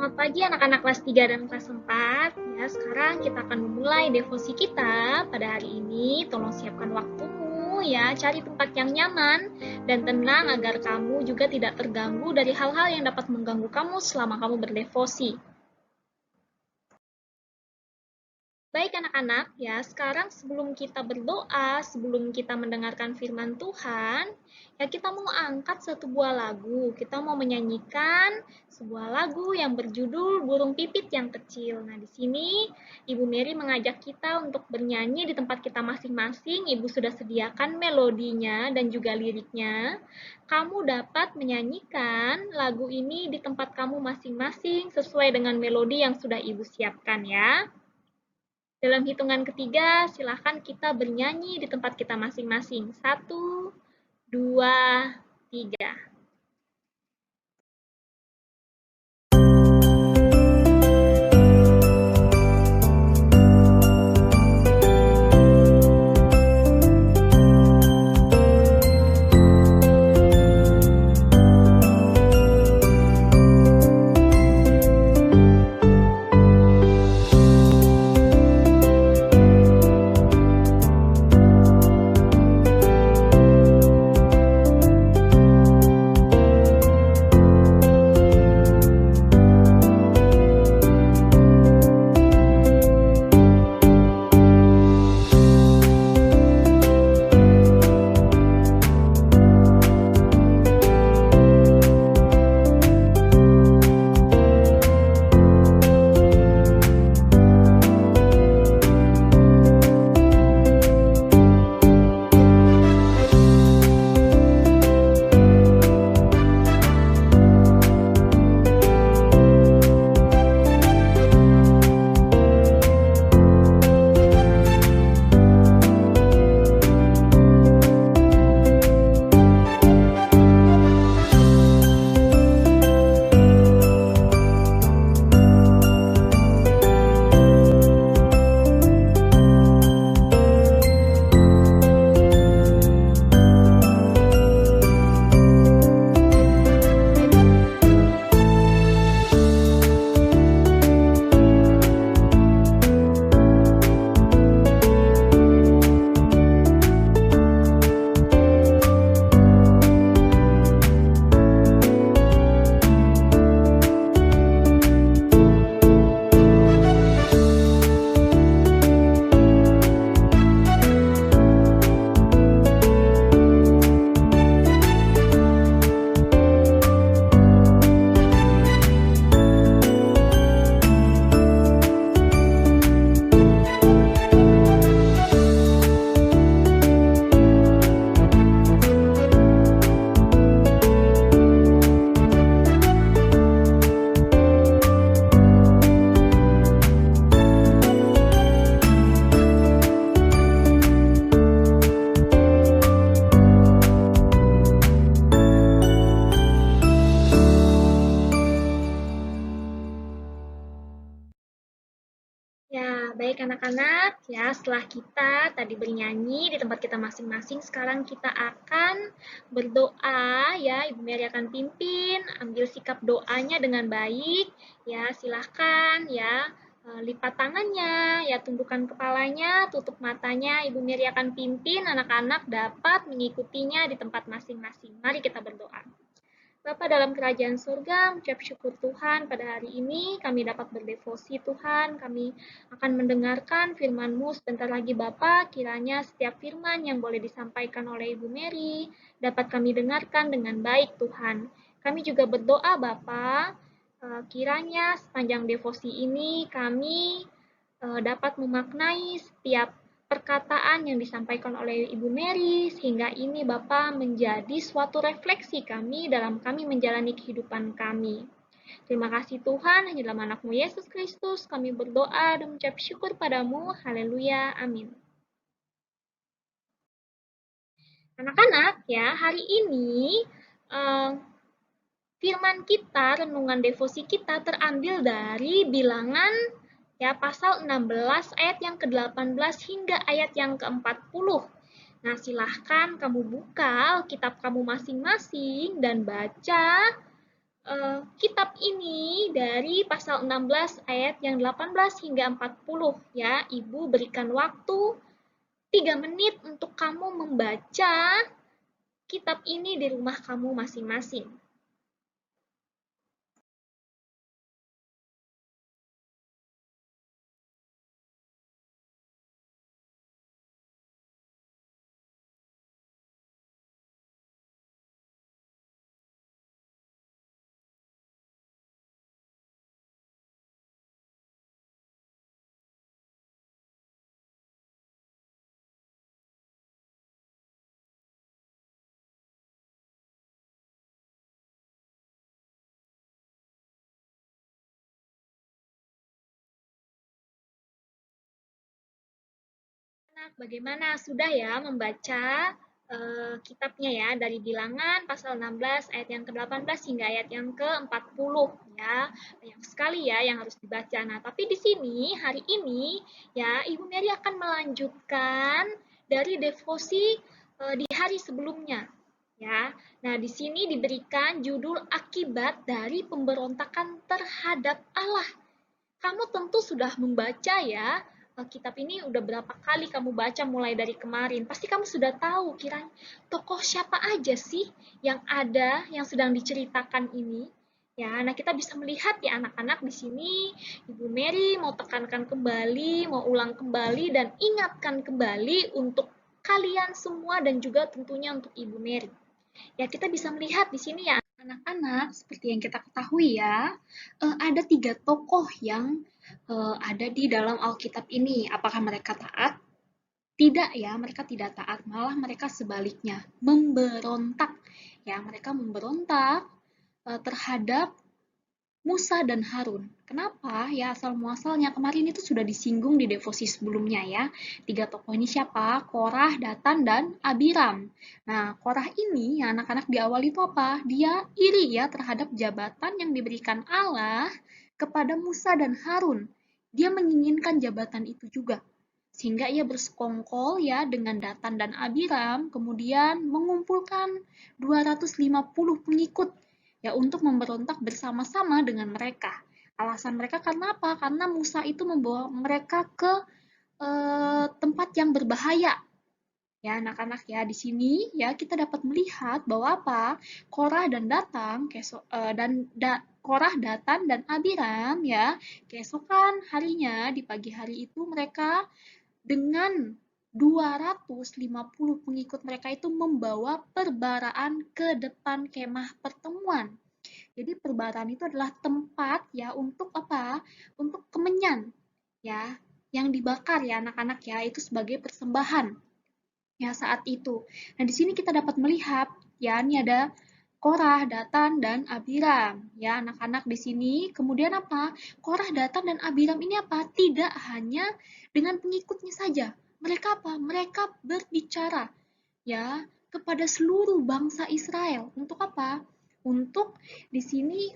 Selamat pagi anak-anak kelas 3 dan kelas 4. Ya, sekarang kita akan memulai devosi kita pada hari ini. Tolong siapkan waktumu ya, cari tempat yang nyaman dan tenang agar kamu juga tidak terganggu dari hal-hal yang dapat mengganggu kamu selama kamu berdevosi. Baik anak-anak, ya sekarang sebelum kita berdoa, sebelum kita mendengarkan firman Tuhan, ya kita mau angkat satu buah lagu. Kita mau menyanyikan sebuah lagu yang berjudul Burung Pipit yang Kecil. Nah, di sini Ibu Mary mengajak kita untuk bernyanyi di tempat kita masing-masing. Ibu sudah sediakan melodinya dan juga liriknya. Kamu dapat menyanyikan lagu ini di tempat kamu masing-masing sesuai dengan melodi yang sudah Ibu siapkan ya. Dalam hitungan ketiga, silahkan kita bernyanyi di tempat kita masing-masing. 1, 2, 3. Ya, baik anak-anak, ya setelah kita tadi bernyanyi di tempat kita masing-masing, sekarang kita akan berdoa ya. Ibu Mary akan pimpin, ambil sikap doanya dengan baik. Ya, silahkan ya lipat tangannya, ya tundukkan kepalanya, tutup matanya. Ibu Mary akan pimpin anak-anak dapat mengikutinya di tempat masing-masing. Mari kita berdoa. Bapa dalam kerajaan surga, mengucap syukur Tuhan pada hari ini kami dapat berdevosi Tuhan, kami akan mendengarkan firman-Mu sebentar lagi Bapa, kiranya setiap firman yang boleh disampaikan oleh Ibu Mary dapat kami dengarkan dengan baik Tuhan. Kami juga berdoa Bapa, kiranya sepanjang devosi ini kami dapat memaknai setiap perkataan yang disampaikan oleh Ibu Mary, sehingga ini Bapa menjadi suatu refleksi kami dalam kami menjalani kehidupan kami. Terima kasih Tuhan, hanya dalam anak-Mu Yesus Kristus kami berdoa dan mengucap syukur padamu. Haleluya, amin. Anak-anak, ya hari ini firman kita, renungan devosi kita terambil dari Bilangan ya pasal 16 ayat yang ke-18 hingga ayat yang ke-40. Nah, silahkan kamu buka kitab kamu masing-masing dan baca kitab ini dari pasal 16 ayat yang 18 hingga 40 ya. Ibu berikan waktu 3 menit untuk kamu membaca kitab ini di rumah kamu masing-masing. Bagaimana? Sudah ya membaca kitabnya ya dari Bilangan pasal 16 ayat yang ke-18 hingga ayat yang ke-40 ya. Banyak sekali ya yang harus dibaca. Nah, tapi di sini hari ini ya Ibu Mary akan melanjutkan dari devosi di hari sebelumnya ya. Nah, di sini diberikan judul akibat dari pemberontakan terhadap Allah. Kamu tentu sudah membaca ya, kitab ini udah berapa kali kamu baca mulai dari kemarin. Pasti kamu sudah tahu kira tokoh siapa aja sih yang ada yang sedang diceritakan ini. Ya, nah kita bisa melihat ya anak-anak di sini Ibu Mary mau tekankan kembali, mau ulang kembali dan ingatkan kembali untuk kalian semua dan juga tentunya untuk Ibu Mary. Ya, kita bisa melihat di sini ya anak-anak seperti yang kita ketahui ya, ada 3 tokoh yang ada di dalam Alkitab ini. Apakah mereka taat? Tidak ya, mereka tidak taat, malah mereka sebaliknya memberontak. Ya, mereka memberontak terhadap Musa dan Harun. Kenapa? Ya asal muasalnya kemarin itu sudah disinggung di devosi sebelumnya ya. 3 tokoh ini siapa? Korah, Datan, dan Abiram. Nah, Korah ini ya anak-anak di awal itu apa? Dia iri ya terhadap jabatan yang diberikan Allah kepada Musa dan Harun. Dia menginginkan jabatan itu juga. Sehingga ia bersekongkol ya dengan Datan dan Abiram, kemudian mengumpulkan 250 pengikut ya untuk memberontak bersama-sama dengan mereka. Alasan mereka karena apa? Karena Musa itu membawa mereka ke tempat yang berbahaya. Ya, anak-anak ya di sini ya kita dapat melihat bahwa apa? Korah dan Korah, Datan dan Abiram ya keesokan harinya di pagi hari itu mereka dengan 250 pengikut mereka itu membawa perbaraan ke depan kemah pertemuan. Jadi perbaraan itu adalah tempat ya untuk apa? Untuk kemenyan ya, yang dibakar ya anak-anak ya, itu sebagai persembahan ya saat itu. Nah, di sini kita dapat melihat ya, ini ada Korah, Datan, dan Abiram. Ya, anak-anak di sini. Kemudian apa? Korah, Datan, dan Abiram ini apa? Tidak hanya dengan pengikutnya saja. Mereka apa? Mereka berbicara ya kepada seluruh bangsa Israel. Untuk apa? Untuk di sini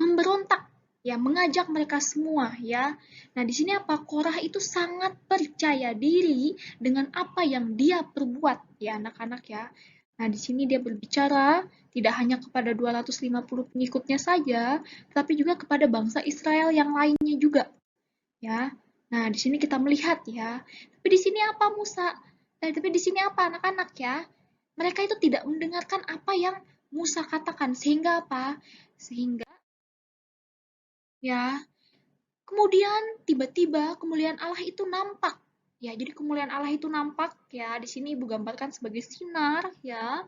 memberontak ya, mengajak mereka semua ya. Nah, di sini apa? Korah itu sangat percaya diri dengan apa yang dia perbuat ya anak-anak ya. Nah, di sini dia berbicara tidak hanya kepada 250 pengikutnya saja, tapi juga kepada bangsa Israel yang lainnya juga ya. Nah, di sini kita melihat ya. Tapi di sini apa Musa? Tapi di sini apa anak-anak ya? Mereka itu tidak mendengarkan apa yang Musa katakan sehingga apa? Sehingga ya, kemudian tiba-tiba kemuliaan Allah itu nampak. Ya, jadi kemuliaan Allah itu nampak ya. Di sini Ibu gambarkan sebagai sinar ya,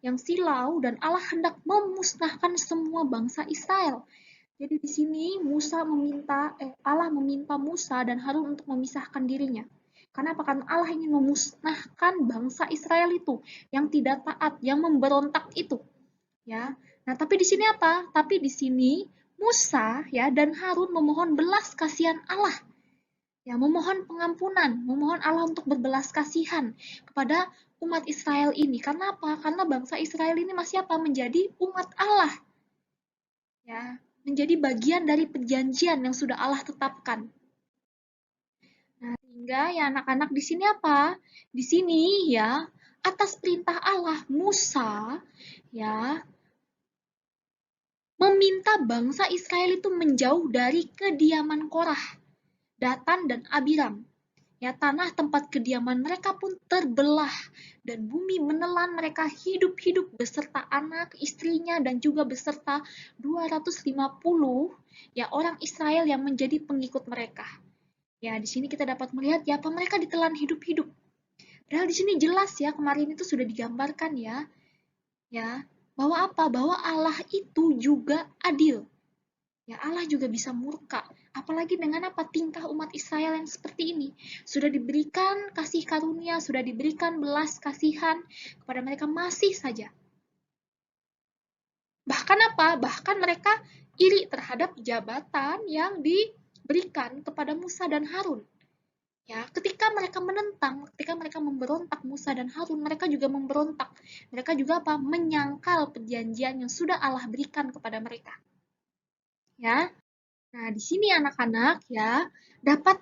yang silau dan Allah hendak memusnahkan semua bangsa Israel. Jadi di sini Allah meminta Musa dan Harun untuk memisahkan dirinya. Karena apa? Karena Allah ingin memusnahkan bangsa Israel itu yang tidak taat, yang memberontak itu. Ya. Nah, tapi di sini apa? Tapi di sini Musa ya dan Harun memohon belas kasihan Allah. Ya, memohon pengampunan, memohon Allah untuk berbelas kasihan kepada umat Israel ini. Karena apa? Karena bangsa Israel ini masih apa? Menjadi umat Allah. Ya, menjadi bagian dari perjanjian yang sudah Allah tetapkan. Nah, sehingga ya anak-anak di sini apa? Di sini ya atas perintah Allah, Musa ya meminta bangsa Israel itu menjauh dari kediaman Korah, Datan dan Abiram. Ya, tanah tempat kediaman mereka pun terbelah dan bumi menelan mereka hidup-hidup beserta anak, istrinya dan juga beserta 250 ya orang Israel yang menjadi pengikut mereka. Ya, di sini kita dapat melihat ya apa mereka ditelan hidup-hidup. Padahal di sini jelas ya kemarin itu sudah digambarkan ya bahwa apa? Bahwa Allah itu juga adil. Ya Allah juga bisa murka. Apalagi dengan apa tingkah umat Israel yang seperti ini. Sudah diberikan kasih karunia, sudah diberikan belas kasihan kepada mereka masih saja. Bahkan apa? Bahkan mereka iri terhadap jabatan yang diberikan kepada Musa dan Harun. Ya, ketika mereka menentang, ketika mereka memberontak Musa dan Harun, mereka juga memberontak. Mereka juga apa? Menyangkal perjanjian yang sudah Allah berikan kepada mereka. Ya. Nah, di sini anak-anak ya dapat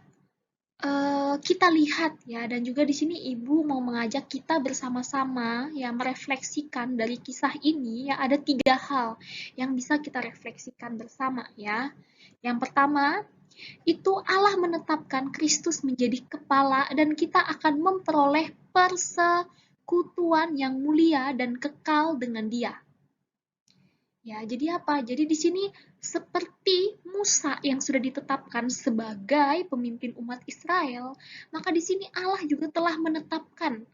kita lihat ya dan juga di sini Ibu mau mengajak kita bersama-sama ya merefleksikan dari kisah ini ya ada 3 hal yang bisa kita refleksikan bersama ya. Yang pertama, itu Allah menetapkan Kristus menjadi kepala dan kita akan memperoleh persekutuan yang mulia dan kekal dengan Dia. Ya, jadi apa? Jadi di sini seperti Musa yang sudah ditetapkan sebagai pemimpin umat Israel, maka di sini Allah juga telah menetapkan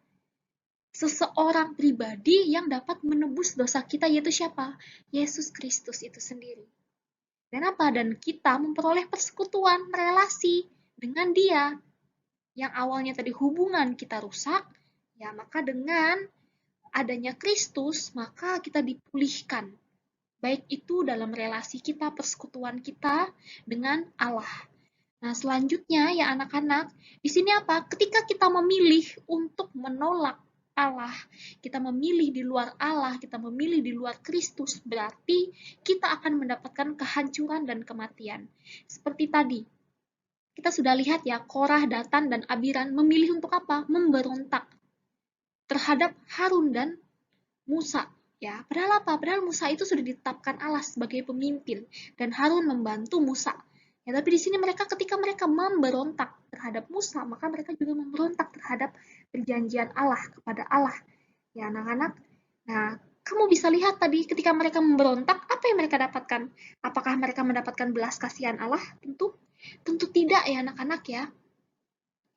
seseorang pribadi yang dapat menebus dosa kita, yaitu siapa? Yesus Kristus itu sendiri. Dan apa? Dan kita memperoleh persekutuan, relasi dengan Dia. Yang awalnya tadi hubungan kita rusak, ya maka dengan adanya Kristus, maka kita dipulihkan baik itu dalam relasi kita, persekutuan kita dengan Allah. Nah, selanjutnya ya anak-anak, di sini apa? Ketika kita memilih untuk menolak Allah, kita memilih di luar Allah, kita memilih di luar Kristus, berarti kita akan mendapatkan kehancuran dan kematian. Seperti tadi, kita sudah lihat ya, Korah, Datan, dan Abiram memilih untuk apa? Memberontak terhadap Harun dan Musa. Ya, padahal apa? Padahal Musa itu sudah ditetapkan Allah sebagai pemimpin dan Harun membantu Musa. Ya, tapi di sini ketika mereka memberontak terhadap Musa, maka mereka juga memberontak terhadap perjanjian Allah kepada Allah. Ya, anak-anak. Nah, kamu bisa lihat tadi ketika mereka memberontak, apa yang mereka dapatkan? Apakah mereka mendapatkan belas kasihan Allah? Tentu tidak ya anak-anak ya.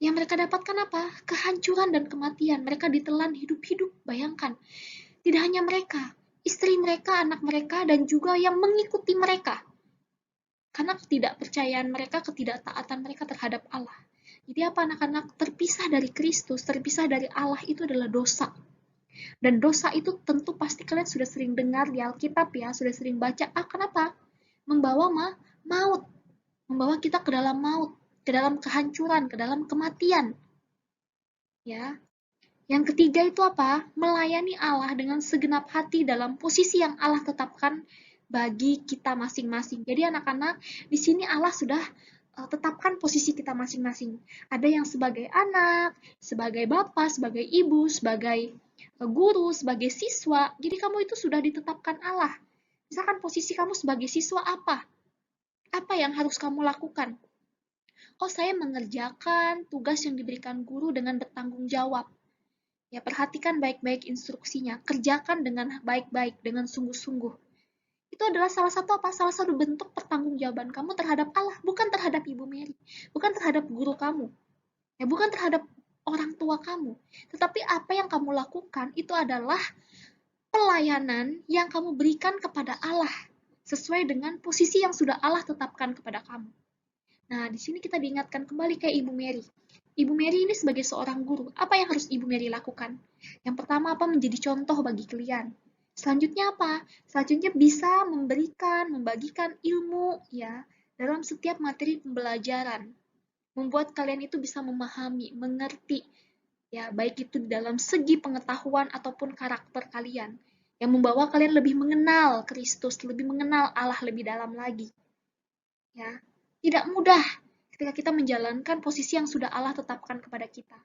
Yang mereka dapatkan apa? Kehancuran dan kematian. Mereka ditelan hidup-hidup. Bayangkan. Tidak hanya mereka, istri mereka, anak mereka, dan juga yang mengikuti mereka. Karena ketidakpercayaan mereka, ketidaktaatan mereka terhadap Allah. Jadi apa anak-anak? Terpisah dari Kristus, terpisah dari Allah itu adalah dosa. Dan dosa itu tentu pasti kalian sudah sering dengar di Alkitab ya, sudah sering baca. Kenapa? Membawa maut. Membawa kita ke dalam maut, ke dalam kehancuran, ke dalam kematian. Ya, yang ketiga itu apa? Melayani Allah dengan segenap hati dalam posisi yang Allah tetapkan bagi kita masing-masing. Jadi anak-anak, di sini Allah sudah tetapkan posisi kita masing-masing. Ada yang sebagai anak, sebagai bapak, sebagai ibu, sebagai guru, sebagai siswa. Jadi kamu itu sudah ditetapkan Allah. Misalkan posisi kamu sebagai siswa apa? Apa yang harus kamu lakukan? Oh, saya mengerjakan tugas yang diberikan guru dengan bertanggung jawab. Ya, perhatikan baik-baik instruksinya, kerjakan dengan baik-baik, dengan sungguh-sungguh. Itu adalah salah satu apa? Salah satu bentuk pertanggungjawaban kamu terhadap Allah, bukan terhadap Ibu Mary, bukan terhadap guru kamu, ya bukan terhadap orang tua kamu. Tetapi apa yang kamu lakukan itu adalah pelayanan yang kamu berikan kepada Allah sesuai dengan posisi yang sudah Allah tetapkan kepada kamu. Nah, di sini kita diingatkan kembali kayak Ibu Mary. Ibu Mary ini sebagai seorang guru, apa yang harus Ibu Mary lakukan? Yang pertama apa? Menjadi contoh bagi kalian. Selanjutnya apa? Selanjutnya bisa membagikan ilmu ya dalam setiap materi pembelajaran. Membuat kalian itu bisa memahami, mengerti ya, baik itu dalam segi pengetahuan ataupun karakter kalian yang membawa kalian lebih mengenal Kristus, lebih mengenal Allah lebih dalam lagi. Ya, tidak mudah ketika kita menjalankan posisi yang sudah Allah tetapkan kepada kita.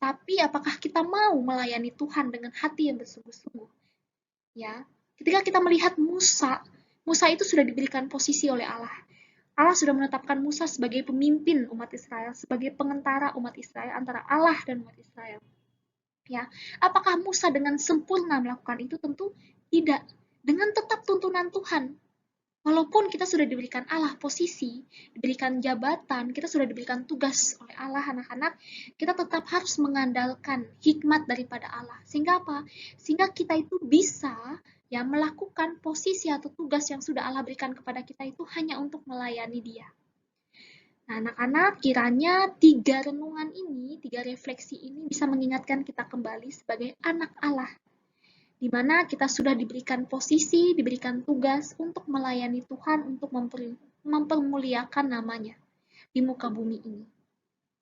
Tapi apakah kita mau melayani Tuhan dengan hati yang bersungguh-sungguh? Ya, ketika kita melihat Musa, Musa itu sudah diberikan posisi oleh Allah. Allah sudah menetapkan Musa sebagai pemimpin umat Israel, sebagai pengentara umat Israel antara Allah dan umat Israel. Ya, apakah Musa dengan sempurna melakukan itu? Tentu tidak. Dengan tetap tuntunan Tuhan. Walaupun kita sudah diberikan Allah posisi, diberikan jabatan, kita sudah diberikan tugas oleh Allah anak-anak, kita tetap harus mengandalkan hikmat daripada Allah. Sehingga apa? Sehingga kita itu bisa ya melakukan posisi atau tugas yang sudah Allah berikan kepada kita itu hanya untuk melayani Dia. Nah, anak-anak, kiranya 3 renungan ini, 3 refleksi ini bisa mengingatkan kita kembali sebagai anak Allah, di mana kita sudah diberikan posisi, diberikan tugas untuk melayani Tuhan, untuk mempermuliakan namanya di muka bumi ini.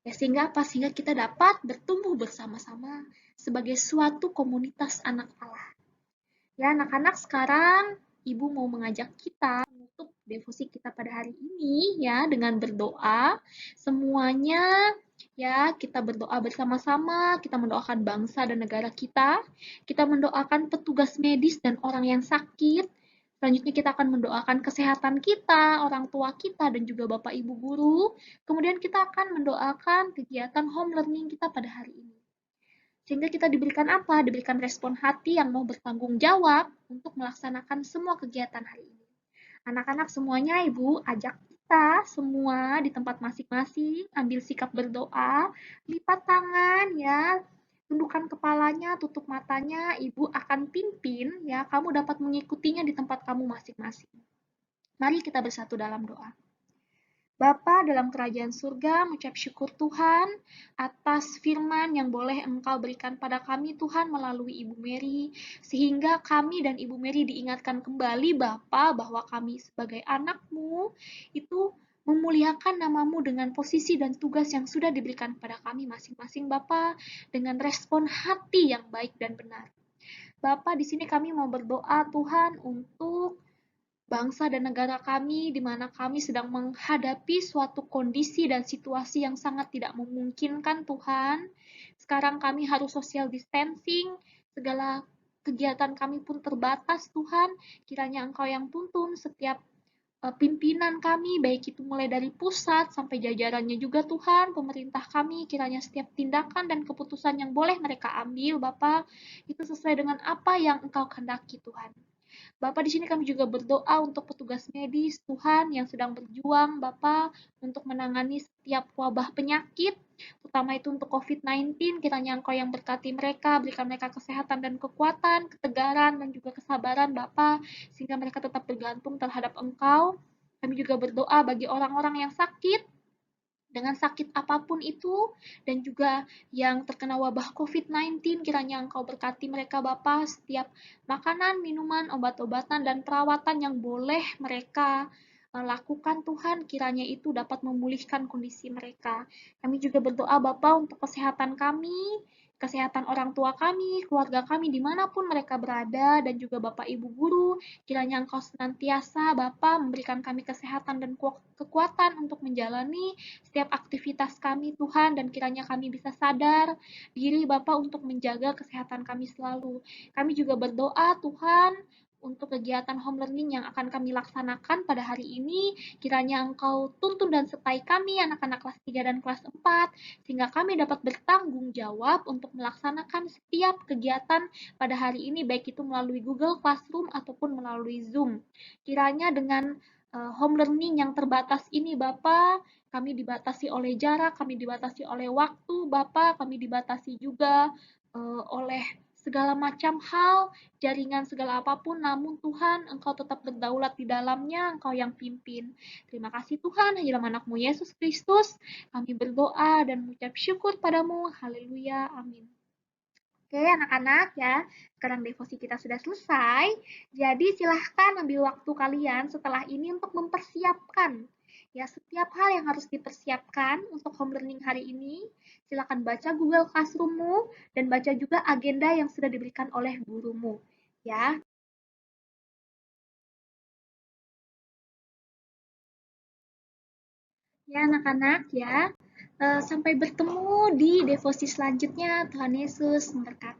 Ya, sehingga apa? Sehingga kita dapat bertumbuh bersama-sama sebagai suatu komunitas anak Allah. Ya, anak-anak, sekarang Ibu mau mengajak kita menutup devosi kita pada hari ini ya dengan berdoa. Semuanya ya, kita berdoa bersama-sama, kita mendoakan bangsa dan negara kita. Kita mendoakan petugas medis dan orang yang sakit. Selanjutnya kita akan mendoakan kesehatan kita, orang tua kita, dan juga Bapak Ibu guru. Kemudian kita akan mendoakan kegiatan home learning kita pada hari ini. Sehingga kita diberikan apa? Diberikan respon hati yang mau bertanggung jawab untuk melaksanakan semua kegiatan hari ini. Anak-anak semuanya, Ibu ajak kita semua di tempat masing-masing, ambil sikap berdoa, lipat tangan ya, tundukkan kepalanya, tutup matanya, Ibu akan pimpin ya, kamu dapat mengikutinya di tempat kamu masing-masing. Mari kita bersatu dalam doa. Bapa dalam kerajaan surga, mengucap syukur Tuhan atas firman yang boleh Engkau berikan pada kami Tuhan melalui Ibu Mary, sehingga kami dan Ibu Mary diingatkan kembali Bapa bahwa kami sebagai anak-Mu itu memuliakan nama-Mu dengan posisi dan tugas yang sudah diberikan pada kami masing-masing Bapa, dengan respon hati yang baik dan benar. Bapa, di sini kami mau berdoa Tuhan untuk bangsa dan negara kami, di mana kami sedang menghadapi suatu kondisi dan situasi yang sangat tidak memungkinkan, Tuhan. Sekarang kami harus social distancing, segala kegiatan kami pun terbatas, Tuhan. Kiranya Engkau yang tuntun setiap pimpinan kami, baik itu mulai dari pusat sampai jajarannya juga, Tuhan, pemerintah kami, kiranya setiap tindakan dan keputusan yang boleh mereka ambil, Bapak, itu sesuai dengan apa yang Engkau kehendaki, Tuhan. Bapak, di sini kami juga berdoa untuk petugas medis Tuhan yang sedang berjuang, Bapak, untuk menangani setiap wabah penyakit, terutama itu untuk COVID-19, kiranya Engkau yang berkati mereka, berikan mereka kesehatan dan kekuatan, ketegaran, dan juga kesabaran, Bapak, sehingga mereka tetap bergantung terhadap Engkau. Kami juga berdoa bagi orang-orang yang sakit, dengan sakit apapun itu, dan juga yang terkena wabah COVID-19, kiranya Engkau berkati mereka Bapa, setiap makanan, minuman, obat-obatan, dan perawatan yang boleh mereka lakukan Tuhan, kiranya itu dapat memulihkan kondisi mereka. Kami juga berdoa Bapa untuk kesehatan kami, kesehatan orang tua kami, keluarga kami, dimanapun mereka berada, dan juga Bapak Ibu Guru, kiranya Engkau senantiasa Bapa memberikan kami kesehatan dan kekuatan untuk menjalani setiap aktivitas kami Tuhan, dan kiranya kami bisa sadar diri Bapa untuk menjaga kesehatan kami selalu. Kami juga berdoa Tuhan untuk kegiatan home learning yang akan kami laksanakan pada hari ini, kiranya Engkau tuntun dan sertai kami anak-anak kelas 3 dan kelas 4, sehingga kami dapat bertanggung jawab untuk melaksanakan setiap kegiatan pada hari ini, baik itu melalui Google Classroom ataupun melalui Zoom. Kiranya dengan home learning yang terbatas ini Bapak, kami dibatasi oleh jarak, kami dibatasi oleh waktu, Bapak, kami dibatasi juga oleh segala macam hal, jaringan segala apapun, namun Tuhan, Engkau tetap berdaulat di dalamnya, Engkau yang pimpin. Terima kasih Tuhan, hanya dalam anakmu Yesus Kristus, kami berdoa dan mengucap syukur padamu. Haleluya, amin. Oke, anak-anak ya, sekarang devosi kita sudah selesai. Jadi silahkan ambil waktu kalian setelah ini untuk mempersiapkan ya setiap hal yang harus dipersiapkan untuk home learning hari ini. Silakan baca Google Classroom-mu dan baca juga agenda yang sudah diberikan oleh gurumu. Ya, Ya anak-anak ya, sampai bertemu di devosi selanjutnya. Tuhan Yesus memberkati.